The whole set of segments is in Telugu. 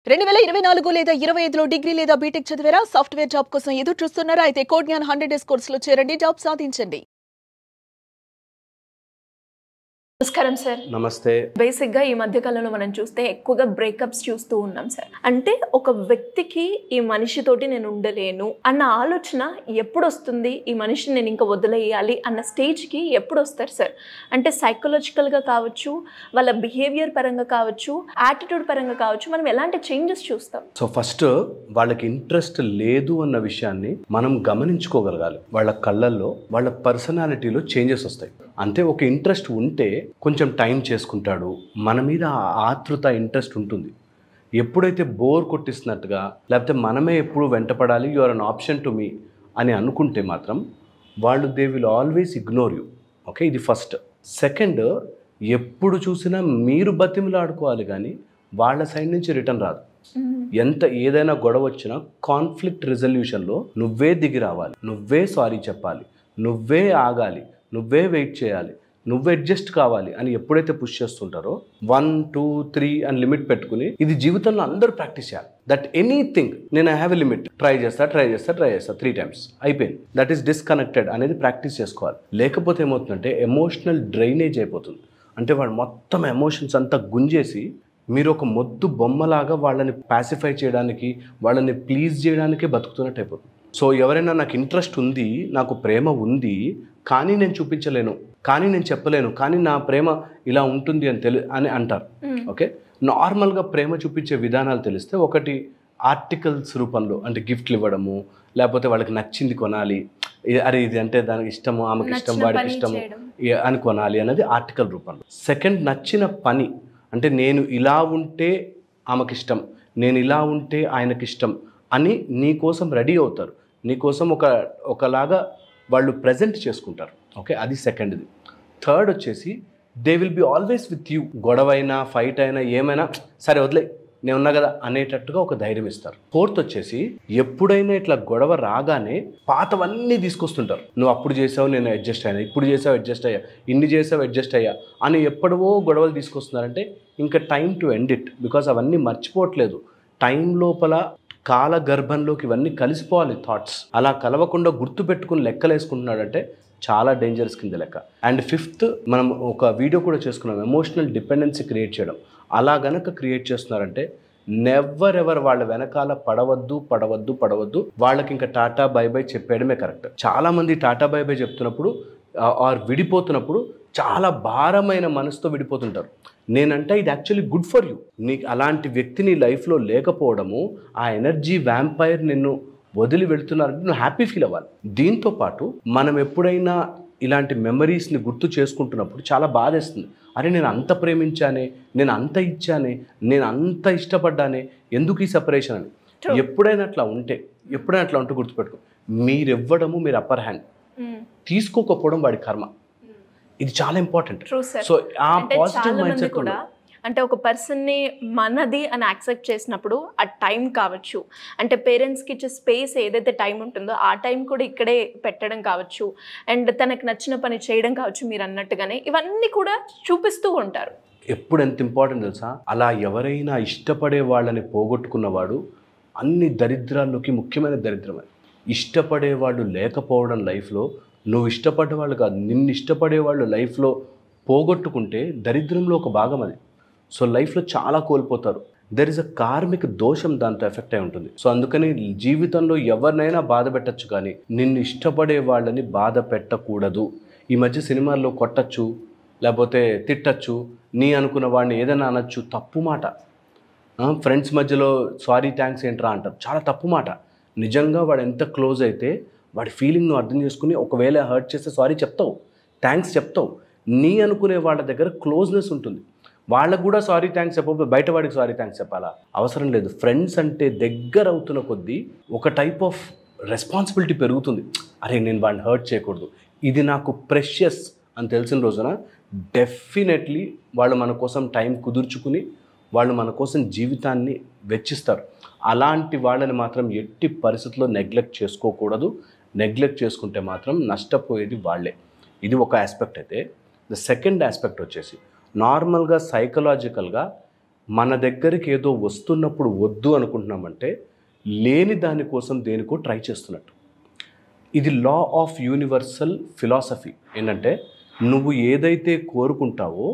2024 లేదా 25లో డిగ్రీ లేదా బీటెక్ చదివారా? సాఫ్ట్వేర్ జాబ్ కోసం ఎదురు చూస్తున్నారా? అయితే కోడ్ జ్ఞాన్ 100 డేస్ కోర్సులో చేరండి, జాబ్ సాధించండి. నమస్కారం సార్. నమస్తే. బేసిక్ గా ఈ మధ్య కాలంలో మనం చూస్తే ఎక్కువగా బ్రేకప్స్ చూస్తూ ఉన్నాం సార్. అంటే ఒక వ్యక్తికి ఈ మనిషితోటి నేను ఉండలేను అన్న ఆలోచన ఎప్పుడు వస్తుంది? ఈ మనిషిని నేను ఇంకా వదిలేయాలి అన్న స్టేజ్ కి ఎప్పుడు వస్తారు సార్? అంటే సైకలాజికల్ గా కావచ్చు, వాళ్ళ బిహేవియర్ పరంగా కావచ్చు, యాటిట్యూడ్ పరంగా కావచ్చు, మనం ఎలాంటి చేంజెస్ చూస్తాం? సో ఫస్ట్ వాళ్ళకి ఇంట్రెస్ట్ లేదు అన్న విషయాన్ని మనం గమనించుకోగలగాలి. వాళ్ళ కళ్ళల్లో, వాళ్ళ పర్సనాలిటీలో చేంజెస్ వస్తాయి. అంటే ఒక ఇంట్రెస్ట్ ఉంటే కొంచెం టైం చేసుకుంటాడు, మన మీద ఆతృత ఇంట్రెస్ట్ ఉంటుంది. ఎప్పుడైతే బోర్ కొట్టిస్తున్నట్టుగా, లేకపోతే మనమే ఎప్పుడు వెంటపడాలి, you are an option to me అని అనుకుంటే మాత్రం వాళ్ళు they will always ignore you. Okay, ఇది ఫస్ట్. సెకండ్, ఎప్పుడు చూసినా మీరు బతిమిలాడుకోవాలి కానీ వాళ్ళ సైడ్ నుంచి రిటర్న్ రాదు. ఎంత ఏదైనా గొడవ వచ్చినా కాన్ఫ్లిక్ట్ రిజల్యూషన్లో నువ్వే దిగి రావాలి, నువ్వే సారీ చెప్పాలి, నువ్వే ఆగాలి, నువ్వే వెయిట్ చేయాలి, నువ్వు అడ్జస్ట్ కావాలి అని ఎప్పుడైతే పుష్ చేస్తుంటారో 1, 2, 3 అని లిమిట్ పెట్టుకుని, ఇది జీవితంలో అందరూ ప్రాక్టీస్ చేయాలి. దట్ ఎనీథింగ్ నేను I have a limit, try చేస్తా 3 times అయిపోయింది, దట్ ఈస్ డిస్కనెక్టెడ్ అనేది ప్రాక్టీస్ చేసుకోవాలి. లేకపోతే ఏమవుతుందంటే ఎమోషనల్ డ్రైనేజ్ అయిపోతుంది. అంటే వాడు మొత్తం ఎమోషన్స్ అంతా గుంజేసి మీరు ఒక మొద్దు బొమ్మలాగా వాళ్ళని పాసిఫై చేయడానికి, వాళ్ళని ప్లీజ్ చేయడానికే బతుకుతున్నట్టు అయిపోతుంది. సో ఎవరైనా నాకు ఇంట్రెస్ట్ ఉంది, నాకు ప్రేమ ఉంది, కానీ నేను చూపించలేను, కానీ నేను చెప్పలేను, కానీ నా ప్రేమ ఇలా ఉంటుంది అని అంటారు. ఓకే, నార్మల్గా ప్రేమ చూపించే విధానాలు తెలిస్తే, ఒకటి ఆర్టికల్స్ రూపంలో, అంటే గిఫ్ట్లు ఇవ్వడము, లేకపోతే వాళ్ళకి నచ్చింది కొనాలి, అరే ఇది అంటే దానికి ఇష్టము, ఆమెకి ఇష్టం, వాడికి ఇష్టము అని కొనాలి అనేది ఆర్టికల్ రూపంలో. సెకండ్, నచ్చిన పని, అంటే నేను ఇలా ఉంటే ఆమెకి ఇష్టం, నేను ఇలా ఉంటే ఆయనకి ఇష్టం అని నీ కోసం రెడీ అవుతారు, నీ కోసం ఒకలాగా వాళ్ళు ప్రజెంట్ చేసుకుంటారు. ఓకే, అది సెకండ్ది. థర్డ్ వచ్చేసి they will be always with you. గొడవైనా, ఫైట్ అయినా, ఏమైనా సరే వదిలే, నేను ఉన్నా కదా అనేటట్టుగా ఒక ధైర్యం ఇస్తారు. ఫోర్త్ వచ్చేసి ఎప్పుడైనా ఇట్లా గొడవ రాగానే పాతవన్నీ తీసుకొస్తుంటారు. నువ్వు అప్పుడు చేసావు, నేను అడ్జస్ట్ అయ్యా, ఇప్పుడు చేసావు, అడ్జస్ట్ అయ్యా, ఇన్ని చేసావు, అడ్జస్ట్ అయ్యా అని ఎప్పుడవో గొడవలు తీసుకొస్తున్నారంటే ఇంకా time to end it. Because అవన్నీ మర్చిపోవట్లేదు. టైం లోపల కాల గర్భంలోకి ఇవన్నీ కలిసిపోవాలి థాట్స్. అలా కలవకుండా గుర్తు పెట్టుకుని లెక్కలేసుకుంటున్నాడంటే చాలా డేంజరస్ కింద లెక్క. అండ్ ఫిఫ్త్, మనం ఒక వీడియో కూడా చేసుకున్నాం, ఎమోషనల్ డిపెండెన్సీ క్రియేట్ చేయడం. అలా గనక క్రియేట్ చేస్తున్నారంటే నెవర్ ఎవర్ వాళ్ళ వెనకాల పడవద్దు. వాళ్ళకి ఇంకా టాటా బై బై చెప్పేయడమే కరెక్ట్. చాలామంది టాటా బై బై చెప్తున్నప్పుడు ఆర్ విడిపోతున్నప్పుడు చాలా భారమైన మనసుతో విడిపోతుంటారు. నేనంటే ఇది యాక్చువల్లీ గుడ్ ఫర్ యూ. నీకు అలాంటి వ్యక్తి నీ లైఫ్లో లేకపోవడము, ఆ ఎనర్జీ వ్యాంపైర్ నిన్ను వదిలి వెళుతున్నారంటే నువ్వు హ్యాపీ ఫీల్ అవ్వాలి. దీంతోపాటు మనం ఎప్పుడైనా ఇలాంటి మెమరీస్ని గుర్తు చేసుకుంటున్నప్పుడు చాలా బాధేస్తుంది. అరే నేను అంత ప్రేమించానే, నేను అంత ఇచ్చానే, నేను అంత ఇష్టపడ్డానే, ఎందుకు ఈ సెపరేషన్ అని. ఎప్పుడైనా అట్లా ఉంటే గుర్తుపెట్టుకో, మీరివ్వడము మీరు అప్పర్ హ్యాండ్, తీసుకోకపోవడం వాడి కర్మ. ఇది చాలా ఇంపార్టెంట్. సో ఆ పాజిటివ్ మైండ్ సెట్ కూడా, అంటే ఒక పర్సన్ని మనది అని యాక్సెప్ట్ చేసినప్పుడు ఆ టైం కావచ్చు, అంటే పేరెంట్స్కి ఇచ్చే స్పేస్ ఏదైతే టైం ఉంటుందో ఆ టైం కూడా ఇక్కడే పెట్టడం కావచ్చు, అండ్ తనకు నచ్చిన పని చేయడం కావచ్చు, మీరు అన్నట్టుగానే ఇవన్నీ కూడా చూపిస్తూ ఉంటారు. ఎప్పుడు ఎంత ఇంపార్టెంట్ తెలుసా, అలా ఎవరైనా ఇష్టపడే వాళ్ళని పోగొట్టుకున్నవాడు అన్ని దరిద్రాల్లోకి ముఖ్యమైన దరిద్రమే. ఇష్టపడే వాళ్ళు లేకపోవడం లైఫ్లో, నువ్వు ఇష్టపడ్డ వాళ్ళు కాదు, నిన్ను ఇష్టపడే వాళ్ళు లైఫ్లో పోగొట్టుకుంటే దరిద్రంలో ఒక భాగం అది. సో లైఫ్లో చాలా కోల్పోతారు. దెర్ ఇస్ అ కార్మిక దోషం దాంతో ఎఫెక్ట్ అయి ఉంటుంది. సో అందుకని జీవితంలో ఎవరినైనా బాధ పెట్టచ్చు, కానీ నిన్ను ఇష్టపడే వాళ్ళని బాధ పెట్టకూడదు. ఈ మధ్య సినిమాల్లో కొట్టచ్చు, లేకపోతే తిట్టచ్చు, నీ అనుకున్న వాడిని ఏదైనా అనొచ్చు, తప్పు మాట. ఫ్రెండ్స్ మధ్యలో సారీ థ్యాంక్స్ ఏంట్రా అంటారు, చాలా తప్పు మాట. నిజంగా వాడు ఎంత క్లోజ్ అయితే వాడి ఫీలింగ్ నువ్వు అర్థం చేసుకుని, ఒకవేళ హర్ట్ చేస్తే సారీ చెప్తావు, థ్యాంక్స్ చెప్తావు. నీ అనుకునే వాళ్ళ దగ్గర క్లోజ్నెస్ ఉంటుంది. వాళ్ళకు కూడా సారీ థ్యాంక్స్ చెప్పకపోతే బయట వాడికి సారీ థ్యాంక్స్ చెప్పాలా? అవసరం లేదు. ఫ్రెండ్స్ అంటే దగ్గర అవుతున్న కొద్దీ ఒక టైప్ ఆఫ్ రెస్పాన్సిబిలిటీ పెరుగుతుంది. అరే నేను వాడిని హర్ట్ చేయకూడదు, ఇది నాకు ప్రెషియస్ అని తెలిసిన రోజున డెఫినెట్లీ వాళ్ళు మన కోసం టైం కుదుర్చుకుని, వాళ్ళు మన కోసం జీవితాన్ని వెచ్చిస్తారు. అలాంటి వాళ్ళని మాత్రం ఎట్టి పరిస్థితుల్లో నెగ్లెక్ట్ చేసుకోకూడదు. నెగ్లెక్ట్ చేసుకుంటే మాత్రం నష్టపోయేది వాళ్ళే. ఇది ఒక ఆస్పెక్ట్ అయితే, ద సెకండ్ ఆస్పెక్ట్ వచ్చేసి నార్మల్గా సైకలాజికల్గా మన దగ్గరికి ఏదో వస్తున్నప్పుడు వద్దు అనుకుంటున్నామంటే లేని దానికోసం దేనికో ట్రై చేస్తున్నట్టు. ఇది లా ఆఫ్ యూనివర్సల్ ఫిలాసఫీ. ఏంటంటే నువ్వు ఏదైతే కోరుకుంటావో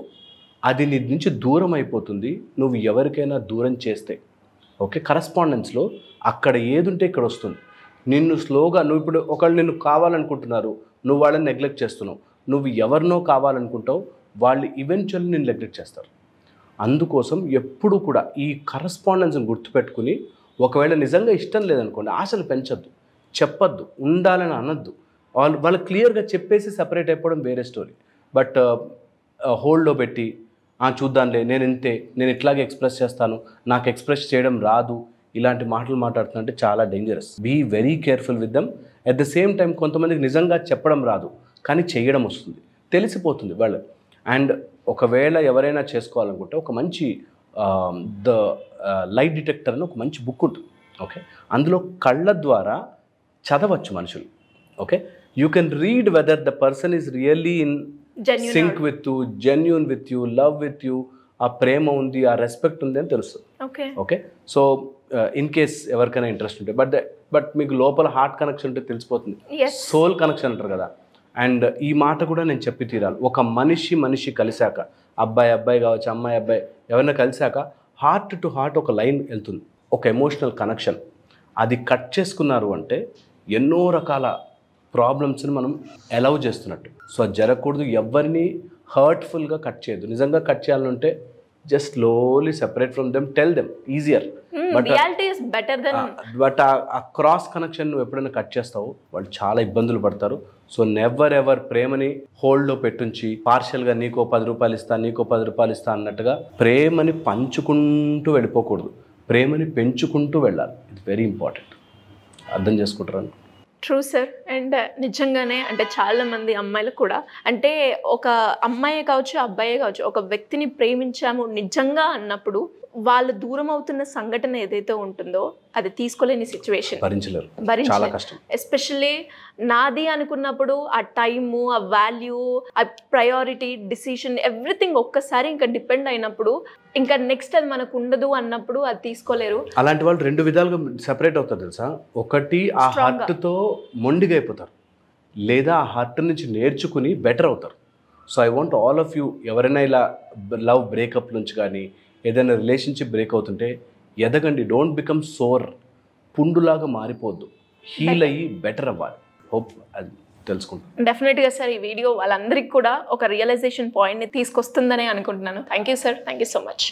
అది నీ నుంచి దూరం అయిపోతుంది నువ్వు ఎవరికైనా దూరం చేస్తే. ఓకే, కరస్పాండెన్స్లో అక్కడ ఏది ఉంటే ఇక్కడ వస్తుంది. నిన్ను స్లోగా, నువ్వు ఇప్పుడు ఒకళ్ళు నిన్ను కావాలనుకుంటున్నారు, నువ్వు వాళ్ళని నెగ్లెక్ట్ చేస్తున్నావు. నువ్వు ఎవరినో కావాలనుకుంటావు, వాళ్ళు ఈవెన్చువల్లీ నిన్ను నెగ్లెక్ట్ చేస్తారు. అందుకోసం ఎప్పుడు కూడా ఈ కరస్పాండెన్స్ని గుర్తుపెట్టుకుని, ఒకవేళ నిజంగా ఇష్టం లేదనుకోండి ఆశలు పెంచొద్దు, చెప్పొద్దు, ఉండాలని అనొద్దు. వాళ్ళు క్లియర్గా చెప్పేసి సపరేట్ అయిపోవడం వేరే స్టోరీ. బట్ హోల్డ్లో పెట్టి చూద్దాంలే, నేను ఇంతే, నేను ఇట్లాగే ఎక్స్ప్రెస్ చేస్తాను, నాకు ఎక్స్ప్రెస్ చేయడం రాదు, ఇలాంటి మాటలు మాట్లాడుతుంటే చాలా dangerous. Be very careful with them. At the same time కొంతమందికి నిజంగా చెప్పడం రాదు కానీ చేయడం వస్తుంది, తెలిసిపోతుంది వాళ్ళు. అండ్ ఒకవేళ ఎవరైనా చేసుకోవాలనుకుంటే ఒక మంచి ద లైట్ డిటెక్టర్ అని ఒక మంచి బుక్ ఉంటుంది. ఓకే, అందులో కళ్ళ ద్వారా చదవచ్చు మనుషులు. Okay, you can read whether the person is really in sync with you, genuine with you, love with you, ఆ ప్రేమ ఉంది, ఆ రెస్పెక్ట్ ఉంది అని తెలుస్తుంది. ఓకే, సో ఇన్ కేస్ ఎవరికైనా ఇంట్రెస్ట్ ఉంటే, బట్ మీకు లోపల హార్ట్ కనెక్షన్ ఉంటే తెలిసిపోతుంది, సోల్ కనెక్షన్ అంటారు కదా. అండ్ ఈ మాట కూడా నేను చెప్పి తీరాలి. ఒక మనిషి కలిశాక, అబ్బాయి కావచ్చు, అమ్మాయి ఎవరైనా కలిశాక హార్ట్ టు హార్ట్ ఒక లైన్ వెళ్తుంది, ఒక ఎమోషనల్ కనెక్షన్. అది కట్ చేసుకున్నారు అంటే ఎన్నో రకాల ప్రాబ్లమ్స్ని మనం అలౌ చేస్తున్నట్టు. సో అది జరగకూడదు. ఎవరిని హర్ట్ఫుల్గా కట్ చేయదు. నిజంగా కట్ చేయాలంటే just slowly separate from them, tell them, easier. But ఆ క్రాస్ కనెక్షన్ నువ్వు ఎప్పుడైనా కట్ చేస్తావు వాళ్ళు చాలా ఇబ్బందులు పడతారు. సో నెవర్ ఎవర్ ప్రేమని హోల్డ్లో పెట్టుంచి పార్షియల్గా నీకో 10 రూపాయలు ఇస్తా, నీకో 10 రూపాయలు ఇస్తా అన్నట్టుగా ప్రేమని పంచుకుంటూ వెళ్ళిపోకూడదు, ప్రేమని పెంచుకుంటూ వెళ్ళాలి. It's very important. అర్థం చేసుకుంటారు. True sir. అండ్ నిజంగానే అంటే చాలామంది అమ్మాయిలు కూడా, అంటే ఒక అమ్మాయే కావచ్చు, అబ్బాయే కావచ్చు, ఒక వ్యక్తిని ప్రేమించాము నిజంగా అన్నప్పుడు వాళ్ళు దూరం అవుతున్న సంఘటన ఏదైతే ఉంటుందో అది తీసుకోలేని సిచ్యువేషన్, భరించలేరు. ఎస్పెషల్లీ నాది అనుకున్నప్పుడు ఆ టైము, ఆ వాల్యూ, ఆ ప్రయారిటీ, డిసిషన్, ఎవ్రీథింగ్ ఒక్కసారి ఇంకా డిపెండ్ అయినప్పుడు ఇంకా నెక్స్ట్ అది మనకు ఉండదు అన్నప్పుడు అది తీసుకోలేరు. అలాంటి వాళ్ళు 2 విధాలుగా సెపరేట్ అవుతారు తెలుసా. ఒకటి ఆ హర్ట్తో మొండిగా అయిపోతారు, లేదా ఆ హర్ట్ నుంచి నేర్చుకుని బెటర్ అవుతారు. So I want all of you, ఎవరైనా ఇలా లవ్ బ్రేకప్ నుంచి కానీ ఏదైనా రిలేషన్షిప్ బ్రేక్ అవుతుంటే ఎదగండి. డోంట్ బికమ్ సోర్, పుండులాగా మారిపోద్దు, హీల్ అయ్యి బెటర్ అవ్వాలి. హోప్ అది తెలుసుకుంటాం. డెఫినెట్గా సార్ ఈ వీడియో వాళ్ళందరికీ కూడా ఒక రియలైజేషన్ పాయింట్ని తీసుకొస్తుందని అనుకుంటున్నాను. Thank you sir, thank you so much.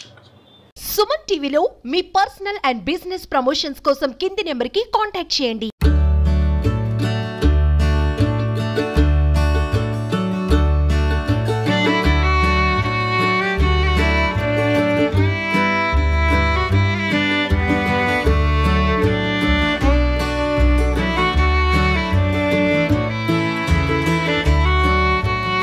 Suman టీవీలో మీ పర్సనల్ అండ్ బిజినెస్ ప్రమోషన్స్ కోసం కింది నెంబర్కి కాంటాక్ట్ చేయండి.